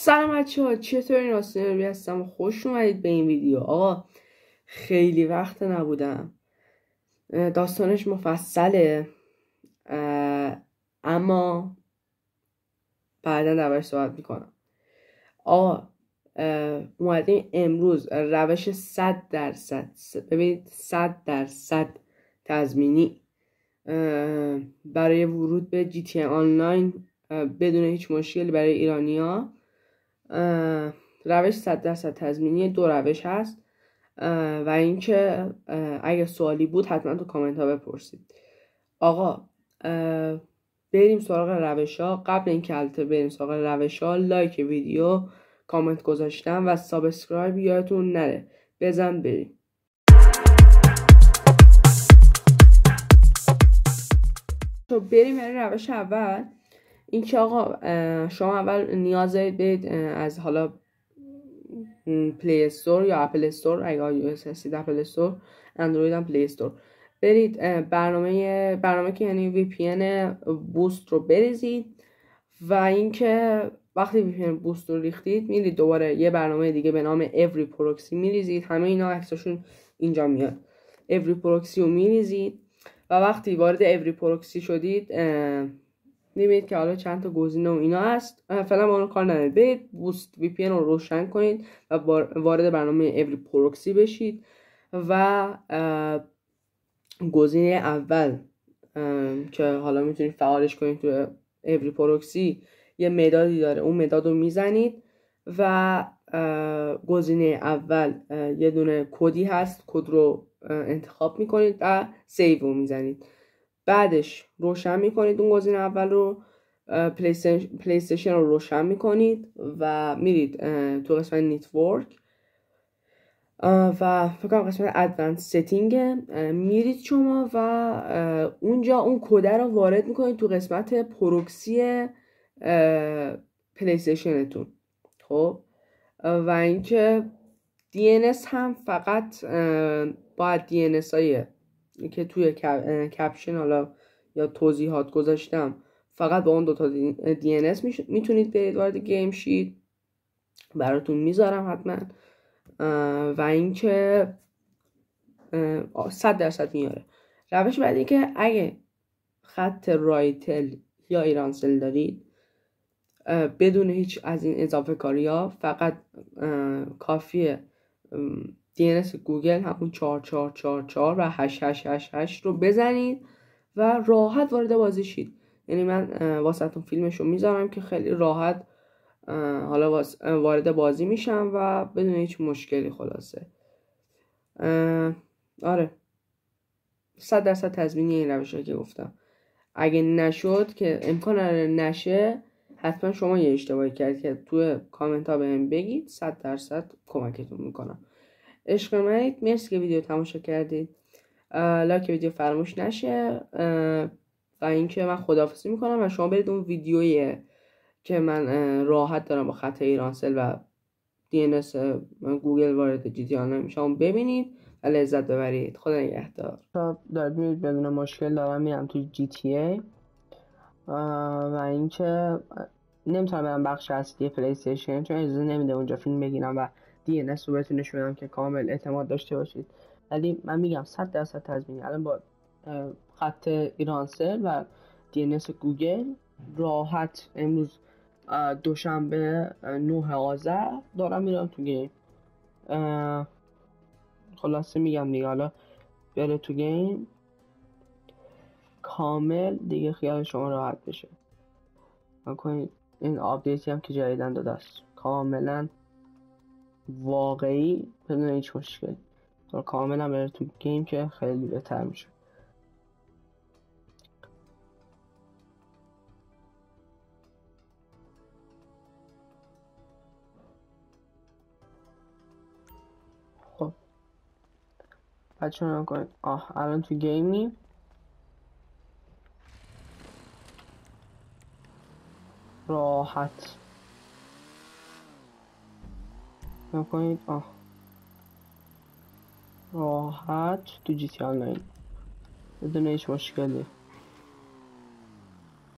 سلام بچه‌ها، چطورین؟ راستین روی هستم. خوش اومدید به این ویدیو. آقا خیلی وقت نبودم، داستانش مفصله اما بعدا دربارش صحبت میکنم. آقا اومدیم امروز روش 100% ببینید 100% تضمینی برای ورود به GTA آنلاین بدون هیچ مشکلی برای ایرانی‌ها. روش 100% تضمینی. دو روش هست و اینکه اگه سوالی بود حتما تو کامنت ها بپرسید. آقا بریم سراغ روش ها. قبل اینکه البته بریم سراغ روش ها، لایک ویدیو، کامنت گذاشتن و سابسکرایب یادتون نره. بزن بریم. تو بریم برای روش اول. این که آقا شما اول نیاز دارید برید از حالا پلی استور یا اپل استور، اگه iOS هستید اپل استور، اندروید هم پلی استور، برید برنامه که یعنی وی پی ان بوست رو بریزید و اینکه وقتی وی پی ان بوست رو ریختید میرید دوباره یه برنامه دیگه به نام اوری پروکسی میریزید. همه اینا عکساشون اینجا میاد. اوری پروکسی رو میریزید و وقتی وارد اوری پروکسی شدید میبینید که حالا چند تا گزینه و اینا هست. فعلا با اون کار ندارید. برید بوست وی پی ان رو روشن کنید و وارد برنامه اوری پروکسی بشید و گزینه اول که حالا میتونید فعالش کنید تو اوری پروکسی یه مدادی داره، اون مداد رو میزنید و گزینه اول یه دونه کدی هست، کد رو انتخاب میکنید و سیو رو میزنید. بعدش روشن میکنید اون گزینه اول رو، پلی استیشن رو روشن میکنید و میرید تو قسمت نتورک و فکر کنم قسمت ادوانس ستینگ میرید شما و اونجا اون کد رو وارد میکنید تو قسمت پروکسی پلی استیشنتون. خب و اینکه DNS هم فقط باید DNS هایی که توی کپشن حالا یا توضیحات گذاشتم، فقط با اون دوتا DNS میتونید برید وارد گیم شید. براتون میذارم حتما. و اینکه 100% میاره. روش بعدی که اگه خط رایتل یا ایرانسل دارید بدون هیچ از این اضافه کاری ها، فقط کافیه DNS گوگل همون 4444 و 8888 رو بزنید و راحت وارد بازی شید. یعنی من واسهتون فیلمش رو میذارم که خیلی راحت حالا وارد بازی میشم و بدون هیچ مشکلی. خلاصه آره 100% تضمینی این روش که گفتم. اگه نشد که امکان نشه، حتما شما یه اشتباهی کردید که توی کامنت ها بهم بگید. 100% کمکتون میکنم. عشق منید. مرسی که ویدیو تماشا کردید. لایک ویدیو فراموش نشه و اینکه من خداحافظی میکنم و شما برید اون ویدیویی که من راحت دارم با خط ایرانسل و DNS گوگل وارد GTA آنلاین میشم ببینید و لذت ببرید. خدا نگهدار. دارید میرید بدون مشکل دارم میرم تو GTA و اینکه نمیتونم برم بخش اصلی پلی استیشن چون اجازه نمیده اونجا فیلم بگیرم و DNS رو بهتون نشون بدم که کامل اعتماد داشته باشید. ولی من میگم 100% تضمینی. الان با خط ایرانسل و DNS گوگل راحت امروز دوشنبه 9 آذر دارم میرم تو گیم. خلاصه میگم دیگه، حالا بره تو گیم کامل دیگه خیال شما راحت بشه. کنید این آپدیتی هم که جدیدن داده است کاملا واقعی بدون هیچ مشکل، کاملا بره تو گیم که خیلی بهتر میشه. خب بچه ها کنید الان تو گیمی راحت کنید راحت تو GTA آنلاین بدون هیچ مشکلی.